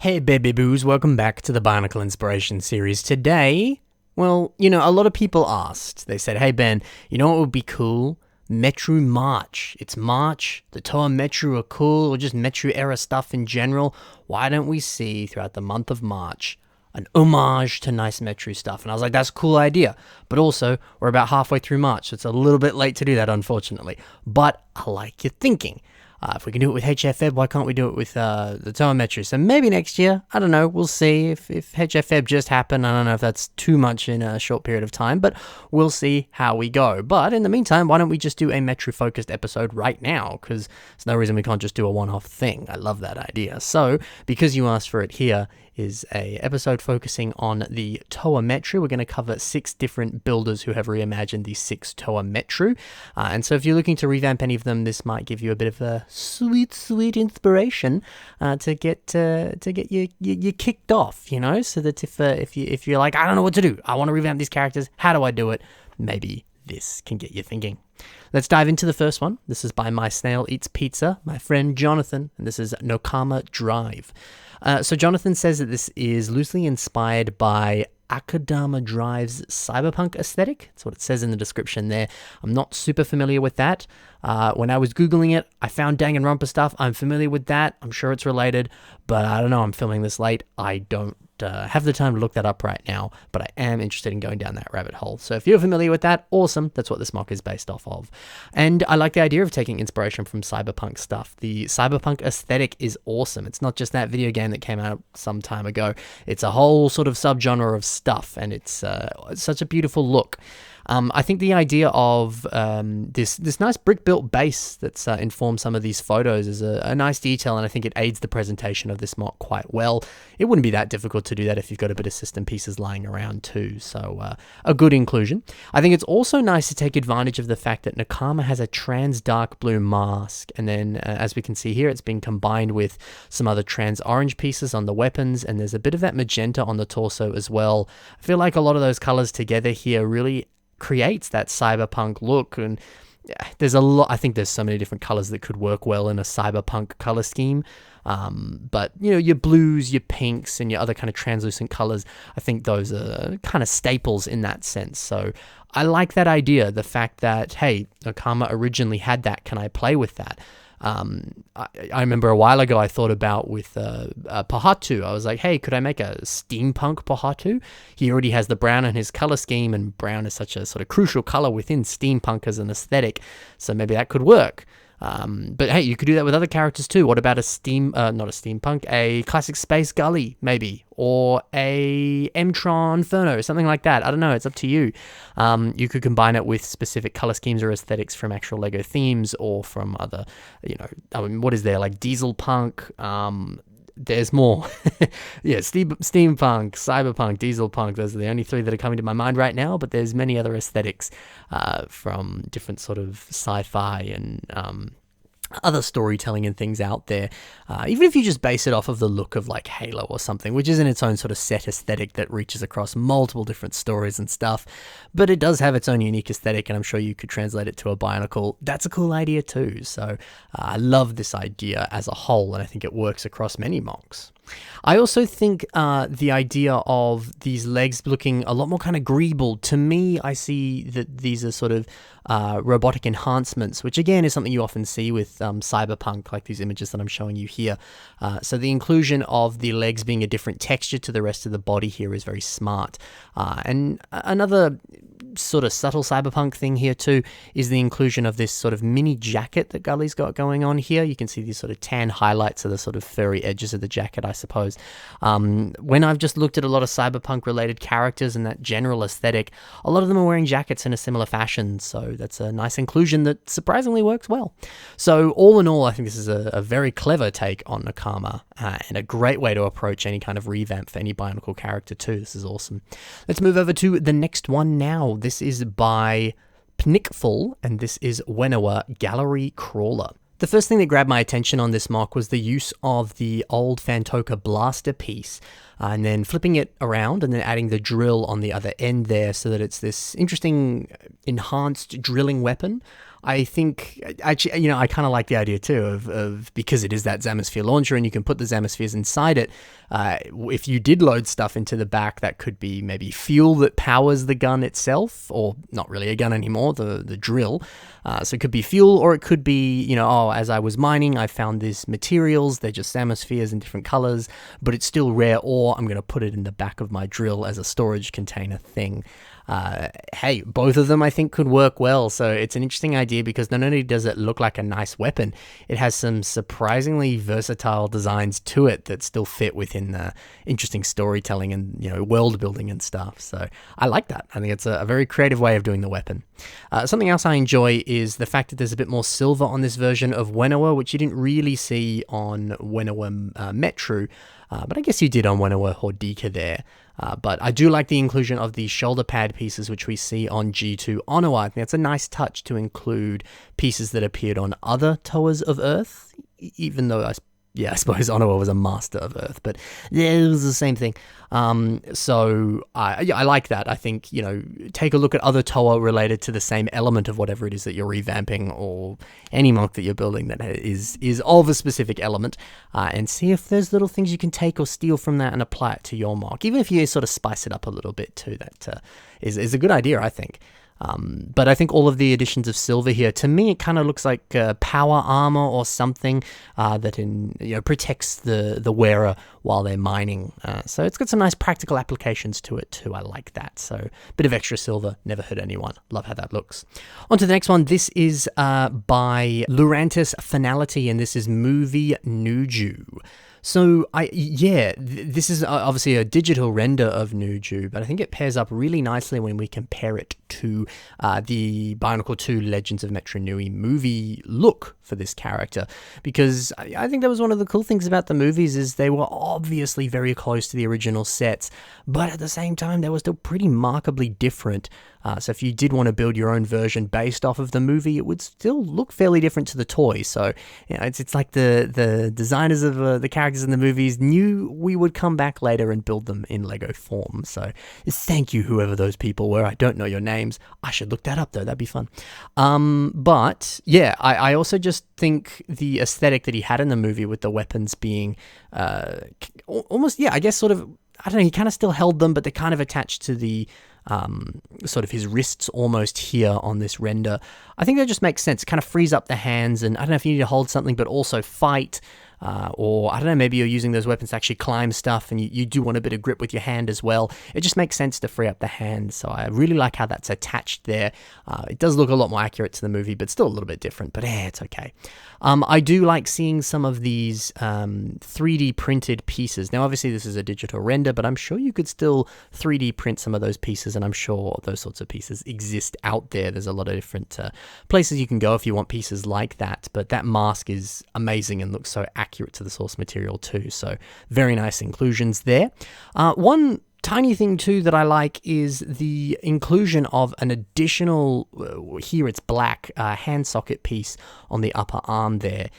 Hey baby boos, welcome back to the Bionicle Inspiration series. Today, well, a lot of people asked. They said, hey Ben, you know what would be cool? Metru March. It's March, the Toa Metru are cool, or just Metru era stuff in general. Why don't we see, throughout the month of March, an homage to nice Metru stuff? And I was like, that's a cool idea. But also, we're about halfway through March, so it's a little bit late to do that, unfortunately. But I like your thinking. If we can do it with HFEB, why can't we do it with the Toa Metru? So maybe next year, I don't know, we'll see. If HFEB just happened, I don't know if that's too much in a short period of time, but we'll see how we go. But in the meantime, why don't we just do a Metru-focused episode right now? Because there's no reason we can't just do a one-off thing. I love that idea. So, because you asked for it, here is a episode focusing on the Toa Metru. We're going to cover 6 different builders who have reimagined the 6 Toa Metru. And so if you're looking to revamp any of them, this might give you a bit of a sweet inspiration to get you kicked off, so that if you're like, I don't know what to do, I want to revamp these characters, how do I do it? Maybe this can get you thinking. Let's dive into the first one. This is by My Snail Eats Pizza, my friend Jonathan, and this is Nokama Drive. So Jonathan says that this is loosely inspired by Vakama Drive's cyberpunk aesthetic. That's what it says in the description there. I'm not super familiar with that. When I was Googling it, I found Danganronpa stuff. I'm familiar with that. I'm sure it's related, but I don't know. I'm filming this late. I don't have the time to look that up right now, but I am interested in going down that rabbit hole. So if you're familiar with that, awesome. That's what this mock is based off of. And I like the idea of taking inspiration from cyberpunk stuff. The cyberpunk aesthetic is awesome. It's not just that video game that came out some time ago. It's a whole sort of subgenre of stuff, and it's such a beautiful look. I think the idea of this nice brick-built base that's informed some of these photos is a nice detail, and I think it aids the presentation of this mock quite well. It wouldn't be that difficult to do that if you've got a bit of system pieces lying around too, so a good inclusion. I think it's also nice to take advantage of the fact that Nokama has a trans dark blue mask, and then as we can see here, it's been combined with some other trans orange pieces on the weapons, and there's a bit of that magenta on the torso as well. I feel like a lot of those colors together here really creates that cyberpunk look, and there's a lot. I think there's so many different colors that could work well in a cyberpunk color scheme, but your blues, your pinks, and your other kind of translucent colors, I think those are kind of staples in that sense. So I like that idea, the fact that, hey, Nokama originally had that, can I play with that? I remember a while ago I thought about with Pahatu. I was like, hey, could I make a steampunk Pahatu? He already has the brown in his color scheme, and brown is such a sort of crucial color within steampunk as an aesthetic, so maybe that could work. But hey, you could do that with other characters too. What about a classic space gully, maybe, or a M-Tron Inferno, something like that. I don't know, it's up to you. You could combine it with specific color schemes or aesthetics from actual LEGO themes, or from other, what is there, like Diesel Punk, there's more. Yeah, steampunk, cyberpunk, diesel punk, those are the only 3 that are coming to my mind right now, but there's many other aesthetics from different sort of sci-fi and other storytelling and things out there. Even if you just base it off of the look of like Halo or something, which is in its own sort of set aesthetic that reaches across multiple different stories and stuff, but it does have its own unique aesthetic, and I'm sure you could translate it to a Bionicle. That's a cool idea too. So I love this idea as a whole, and I think it works across many mocks. I also think the idea of these legs looking a lot more kind of greeble. To me, I see that these are sort of robotic enhancements, which again is something you often see with cyberpunk, like these images that I'm showing you here. So the inclusion of the legs being a different texture to the rest of the body here is very smart. And another sort of subtle cyberpunk thing here too is the inclusion of this sort of mini jacket that Gully's got going on here. You can see these sort of tan highlights of the sort of furry edges of the jacket, I suppose. When I've just looked at a lot of cyberpunk related characters and that general aesthetic, a lot of them are wearing jackets in a similar fashion, so that's a nice inclusion that surprisingly works well. So all in all, I think this is a very clever take on Nokama, and a great way to approach any kind of revamp for any Bionicle character too. This is awesome. Let's move over to the next one now. This is by Pnickful, and this is Wenower Gallery Crawler. The first thing that grabbed my attention on this mock was the use of the old Fantoka blaster piece. and then flipping it around and then adding the drill on the other end there so that it's this interesting enhanced drilling weapon. I think, actually, I kind of like the idea too of because it is that Zamisphere launcher and you can put the Zamispheres inside it. If you did load stuff into the back, that could be maybe fuel that powers the gun itself, or not really a gun anymore, the drill. So it could be fuel, or it could be, as I was mining, I found these materials, they're just Zamispheres in different colors, but it's still rare ore. I'm going to put it in the back of my drill as a storage container thing. Hey, both of them I think could work well. So it's an interesting idea because not only does it look like a nice weapon, it has some surprisingly versatile designs to it that still fit within the interesting storytelling and world building and stuff. So I like that. I think it's a very creative way of doing the weapon. Something else I enjoy is the fact that there's a bit more silver on this version of Wenower, which you didn't really see on Wenower Metru, but I guess you did on Wenower Hordika there. But I do like the inclusion of the shoulder pad pieces, which we see on G2 Onawa. I think that's a nice touch to include pieces that appeared on other Toas of Earth, even though I suppose Onawa was a master of Earth, but yeah, it was the same thing. So I like that. I think, take a look at other Toa related to the same element of whatever it is that you're revamping, or any monk that you're building that is of a specific element, and see if there's little things you can take or steal from that and apply it to your monk. Even if you sort of spice it up a little bit too, that is a good idea, I think. But I think all of the additions of silver here, to me, it kind of looks like power armor or something that protects the wearer while they're mining. So it's got some nice practical applications to it too. I like that. So bit of extra silver, never hurt anyone. Love how that looks. On to the next one. This is by Lurantis Finality, and this is movie Nuju. So, this is obviously a digital render of Nuju, but I think it pairs up really nicely when we compare it to the Bionicle 2 Legends of Metru Nui movie look for this character, because I think that was one of the cool things about the movies is they were obviously very close to the original sets, but at the same time, they were still pretty markedly different. So if you did want to build your own version based off of the movie, it would still look fairly different to the toy. So it's like the designers of the characters in the movies knew we would come back later and build them in Lego form. So thank you, whoever those people were. I don't know your names. I should look that up though. That'd be fun. But yeah, I also just think the aesthetic that he had in the movie with the weapons being almost, I guess sort of, I don't know, he kind of still held them, but they're kind of attached to the sort of his wrists almost here on this render. I think that just makes sense. It kind of frees up the hands, and I don't know if you need to hold something but also fight, or I don't know, maybe you're using those weapons to actually climb stuff and you do want a bit of grip with your hand as well. It just makes sense to free up the hand, so I really like how that's attached there. It does look a lot more accurate to the movie, but still a little bit different, but it's okay. I do like seeing some of these 3D printed pieces. Now obviously this is a digital render, but I'm sure you could still 3D print some of those pieces, and I'm sure those sorts of pieces exist out there. There's a lot of different places you can go if you want pieces like that, but that mask is amazing and looks so accurate to the source material too, so very nice inclusions there. One tiny thing too that I like is the inclusion of an additional, here it's black, hand socket piece on the upper arm there.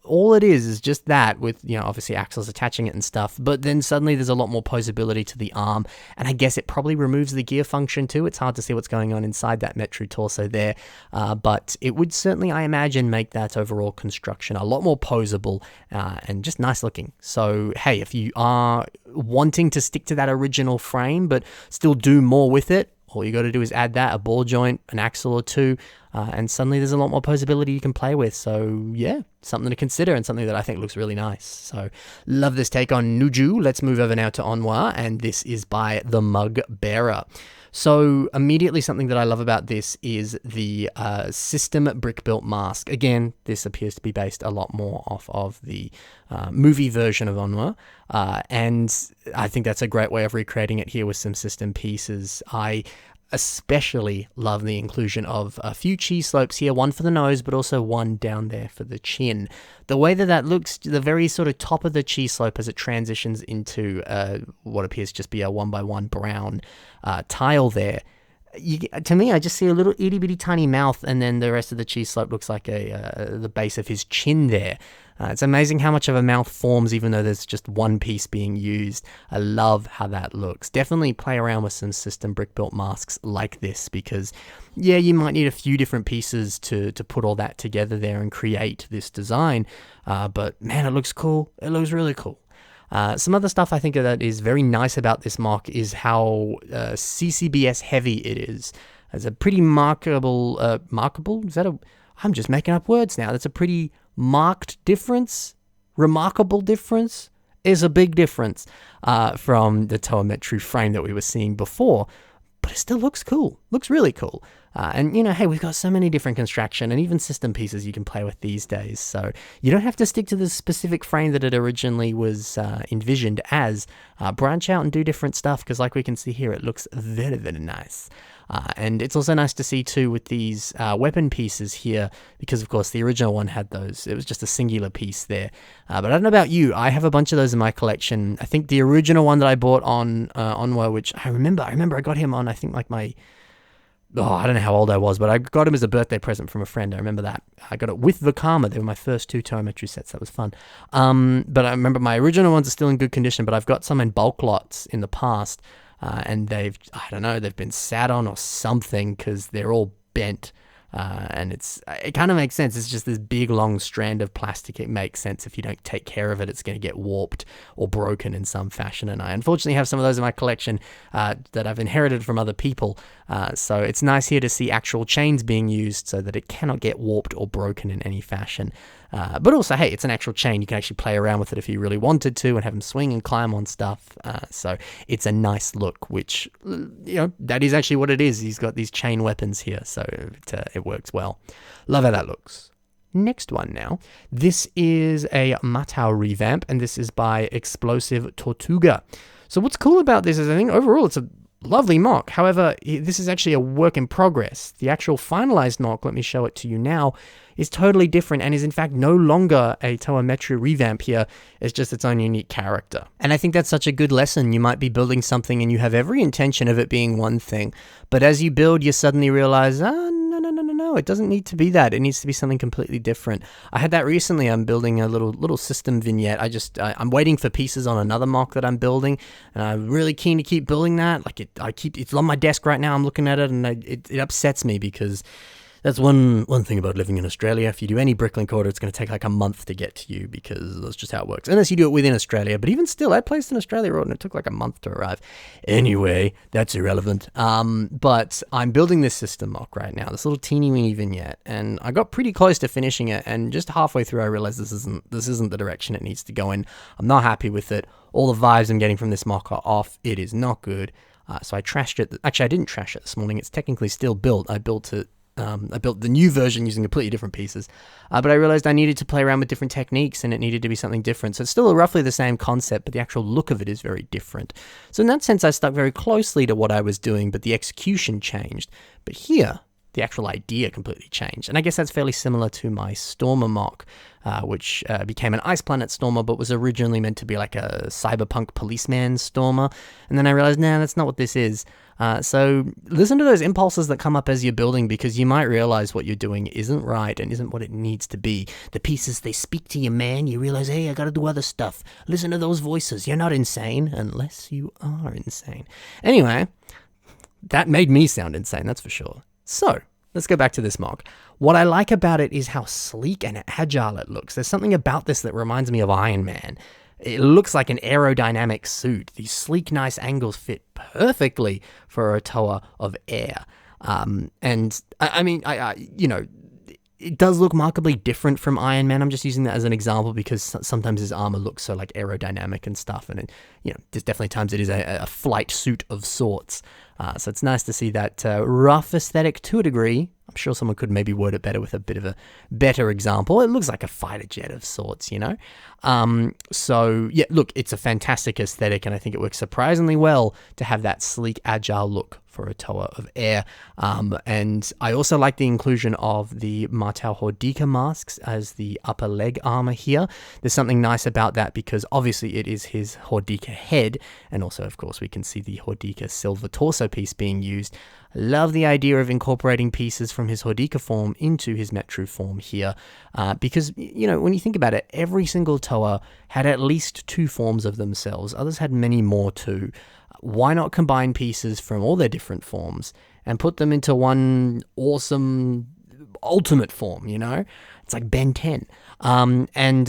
All it is just that with, obviously axles attaching it and stuff, but then suddenly there's a lot more posability to the arm, and I guess it probably removes the gear function too. It's hard to see what's going on inside that Metru torso there, but it would certainly, I imagine, make that overall construction a lot more posable and just nice looking. So, hey, if you are wanting to stick to that original frame, but still do more with it, all you got to do is add that, a ball joint, an axle or two, and suddenly there's a lot more posability you can play with. So yeah, something to consider and something that I think looks really nice. So love this take on Nuju. Let's move over now to Onwa, and this is by the Mug Bearer. So immediately something that I love about this is the system brick-built mask. Again, this appears to be based a lot more off of the movie version of Onwa, and I think that's a great way of recreating it here with some system pieces. I especially love the inclusion of a few cheese slopes here, one for the nose, but also one down there for the chin. The way that looks, the very sort of top of the cheese slope as it transitions into what appears to just be a 1x1 brown tile there, to me, I just see a little itty bitty tiny mouth, and then the rest of the cheese slope looks like the base of his chin there. It's amazing how much of a mouth forms even though there's just one piece being used. I love how that looks. Definitely play around with some system brick built masks like this because, yeah, you might need a few different pieces to put all that together there and create this design. But man, it looks cool. It looks really cool. Some other stuff I think that is very nice about this mock is how CCBS heavy it is. It's a pretty markable, I'm just making up words now. That's a pretty marked difference. Remarkable difference is a big difference from the Toa Metru frame that we were seeing before. But it still looks cool. Looks really cool. And, hey, we've got so many different construction and even system pieces you can play with these days. So you don't have to stick to the specific frame that it originally was envisioned as. Branch out and do different stuff because like we can see here, it looks very, very nice. And it's also nice to see too with these weapon pieces here because of course the original one had those. It was just a singular piece there. But I don't know about you. I have a bunch of those in my collection. I think the original one that I bought on Onwa, which I remember I got him on I think like my... I don't know how old I was, but I got him as a birthday present from a friend. I remember that. I got it with Vakama. They were my first 2 Toa Metru sets. That was fun. But I remember my original ones are still in good condition, but I've got some in bulk lots in the past. And they've been sat on or something because they're all bent. And it kind of makes sense. It's just this big long strand of plastic. It makes sense if you don't take care of it, it's going to get warped or broken in some fashion. And I unfortunately have some of those in my collection that I've inherited from other people. So it's nice here to see actual chains being used so that it cannot get warped or broken in any fashion. But also, hey, it's an actual chain. You can actually play around with it if you really wanted to and have them swing and climb on stuff. So it's a nice look, which, that is actually what it is. He's got these chain weapons here, so it works well. Love how that looks. Next one now. This is a Metru Revamp, and this is by Explosive Tortuga. So what's cool about this is I think overall it's a lovely mock. However, this is actually a work in progress. The actual finalized mock, let me show it to you now, is totally different and is in fact no longer a Toa Metru revamp here. It's just its own unique character. And I think that's such a good lesson. You might be building something and you have every intention of it being one thing, but as you build, you suddenly realize, no, it doesn't need to be that. It needs to be something completely different. I had that recently. I'm building a little system vignette. I'm waiting for pieces on another mock that I'm building, and I'm really keen to keep building that. It's on my desk right now. I'm looking at it, and it upsets me because that's one thing about living in Australia. If you do any Bricklink order, it's going to take like a month to get to you because that's just how it works. Unless you do it within Australia. But even still, I placed an Australia order and it took like a month to arrive. Anyway, that's irrelevant. But I'm building this system mock right now, this little teeny weeny vignette. And I got pretty close to finishing it. And just halfway through, I realized this isn't the direction it needs to go in. I'm not happy with it. All the vibes I'm getting from this mock are off. It is not good. So I trashed it. Actually, I didn't trash it this morning. It's technically still built. I built the new version using completely different pieces, but I realized I needed to play around with different techniques and it needed to be something different. So it's still roughly the same concept, but the actual look of it is very different. So in that sense, I stuck very closely to what I was doing, but the execution changed. But here, the actual idea completely changed. And I guess that's fairly similar to my Stormer mock, which became an Ice Planet Stormer, but was originally meant to be like a cyberpunk policeman Stormer. And then I realized, that's not what this is. So listen to those impulses that come up as you're building, because you might realize what you're doing isn't right and isn't what it needs to be. The pieces, they speak to you, man. You realize, hey, I gotta do other stuff. Listen to those voices. You're not insane unless you are insane. Anyway, that made me sound insane, that's for sure. So let's go back to this mock. What I like about it is how sleek and agile it looks. There's something about this that reminds me of Iron Man. It looks like an aerodynamic suit. These sleek, nice angles fit perfectly for a Toa of air. And I mean, it does look markedly different from Iron Man. I'm just using that as an example because sometimes his armor looks so like aerodynamic and stuff. And there's definitely times it is a flight suit of sorts. So it's nice to see that rough aesthetic to a degree. I'm sure someone could maybe word it better with a bit of a better example. It looks like a fighter jet of sorts, So yeah, look, it's a fantastic aesthetic, and I think it works surprisingly well to have that sleek, agile look for a Toa of Air. And I also like the inclusion of the Martel Hordika masks as the upper leg armor here. There's something nice about that because obviously it is his Hordika head, and also of course we can see the Hordika silver torso piece being used. I love the idea of incorporating pieces from his Hordika form into his Metru form here, because, you know, when you think about it, every single Toa had at least 2 forms of themselves. Others had many more too. Why not combine pieces from all their different forms and put them into one awesome ultimate form, you know? It's like Ben 10. And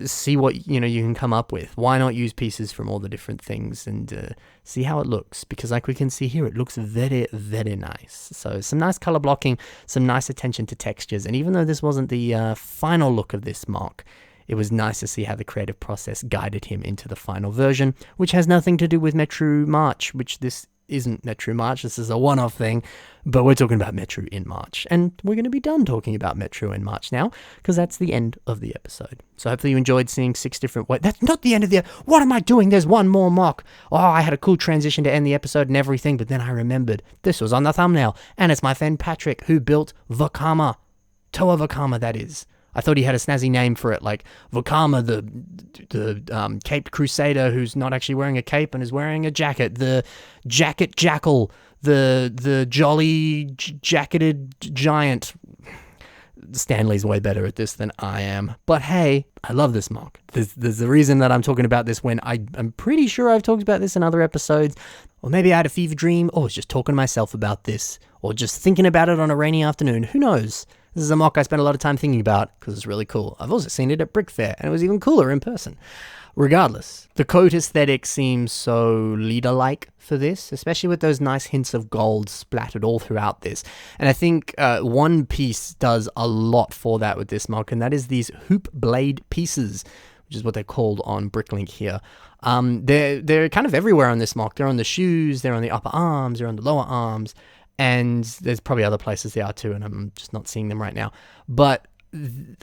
see what, you know, you can come up with. Why not use pieces from all the different things and see how it looks? Because like we can see here, it looks very, very nice. So some nice color blocking, some nice attention to textures. And even though this wasn't the final look of this mock, it was nice to see how the creative process guided him into the final version, which has nothing to do with Metru March, which this isn't Metru March. This is a one-off thing, but we're talking about Metru in March. And we're going to be done talking about Metru in March now, because that's the end of the episode. So hopefully you enjoyed seeing 6 different ways. That's not the end of the... What am I doing? There's one more mock. Oh, I had a cool transition to end the episode and everything, but then I remembered this was on the thumbnail, and it's my friend Patrick who built Vakama. Toa Vakama, that is. I thought he had a snazzy name for it, like Vakama, the caped crusader who's not actually wearing a cape and is wearing a jacket, the jacket jackal, the jolly jacketed giant. Stanley's way better at this than I am. But hey, I love this mock. There's a reason that I'm talking about this when I'm pretty sure I've talked about this in other episodes. Or maybe I had a fever dream, or was just talking to myself about this, or just thinking about it on a rainy afternoon. Who knows? This is a mock I spent a lot of time thinking about because it's really cool. I've also seen it at Brick Fair, and it was even cooler in person. Regardless, the coat aesthetic seems so leader-like for this, especially with those nice hints of gold splattered all throughout this. And I think one piece does a lot for that with this mock, and that is these hoop blade pieces, which is what they're called on Bricklink here. They're kind of everywhere on this mock. They're on the shoes, they're on the upper arms, they're on the lower arms, and there's probably other places they are too, and I'm just not seeing them right now. But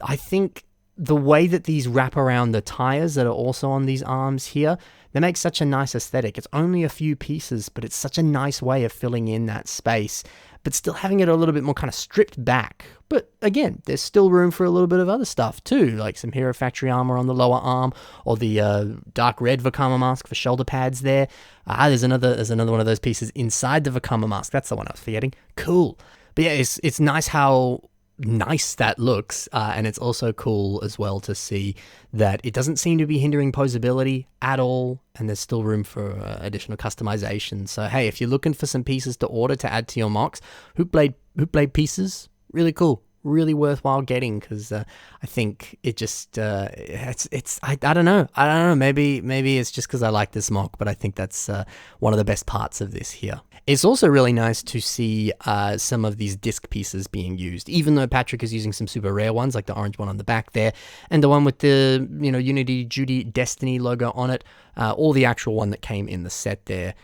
I think the way that these wrap around the tires that are also on these arms here, they make such a nice aesthetic. It's only a few pieces, but it's such a nice way of filling in that space, but still having it a little bit more kind of stripped back. But again, there's still room for a little bit of other stuff too, like some Hero Factory armor on the lower arm, or the dark red Vakama mask for shoulder pads there. There's another one of those pieces inside the Vakama mask. That's the one I was forgetting. Cool. But yeah, it's nice how nice that looks, and it's also cool as well to see that it doesn't seem to be hindering posability at all, and there's still room for additional customization. So hey, if you're looking for some pieces to order to add to your mocks, hoop blade pieces, really cool, really worthwhile getting, because I think it just I don't know, maybe it's just because I like this mock, but I think that's one of the best parts of this here. It's also really nice to see some of these disc pieces being used, even though Patrick is using some super rare ones, like the orange one on the back there, and the one with the, you know, Unity, Judy, Destiny logo on it, or the actual one that came in the set there.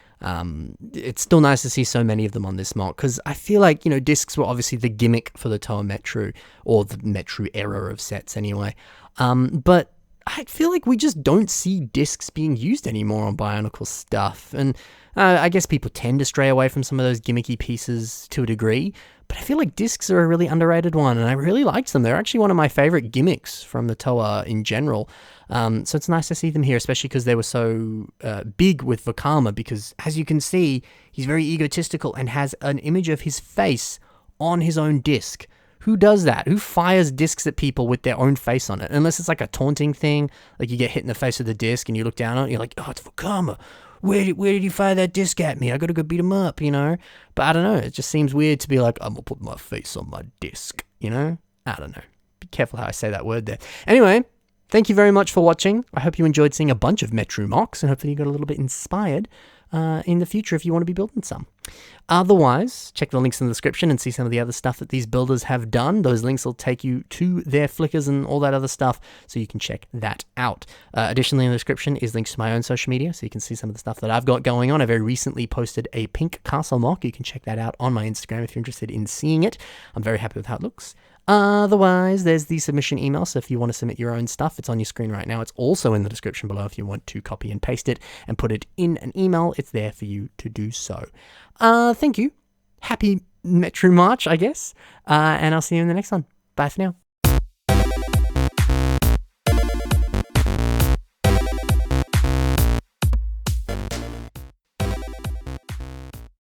It's still nice to see so many of them on this mock, because I feel like, you know, discs were obviously the gimmick for the Toa Metru, or the Metru era of sets anyway, but I feel like we just don't see discs being used anymore on Bionicle stuff, and I guess people tend to stray away from some of those gimmicky pieces to a degree, but I feel like discs are a really underrated one, and I really liked them. They're actually one of my favorite gimmicks from the Toa in general. So it's nice to see them here, especially because they were so big with Vakama, because as you can see, he's very egotistical and has an image of his face on his own disc. Who does that? Who fires discs at people with their own face on it? Unless it's like a taunting thing, like you get hit in the face with a disc and you look down on it and you're like, oh, it's Vakama. Where did you fire that disc at me? I gotta go beat him up, you know? But I don't know, it just seems weird to be like, I'm gonna put my face on my disc, you know? I don't know. Be careful how I say that word there. Anyway, thank you very much for watching. I hope you enjoyed seeing a bunch of Metru mocks, and hopefully you got a little bit inspired in the future if you want to be building some. Otherwise, check the links in the description and see some of the other stuff that these builders have done. Those links will take you to their flickers and all that other stuff, so you can check that out. Additionally, in the description is links to my own social media, so you can see some of the stuff that I've got going on. I very recently posted a pink castle mock. You can check that out on my Instagram if you're interested in seeing it. I'm very happy with how it looks. Otherwise, there's the submission email, so if you want to submit your own stuff, it's on your screen right now. It's also in the description below if you want to copy and paste it and put it in an email. It's there for you to do so. Thank you. Happy Metru March, I guess. And I'll see you in the next one. Bye for now.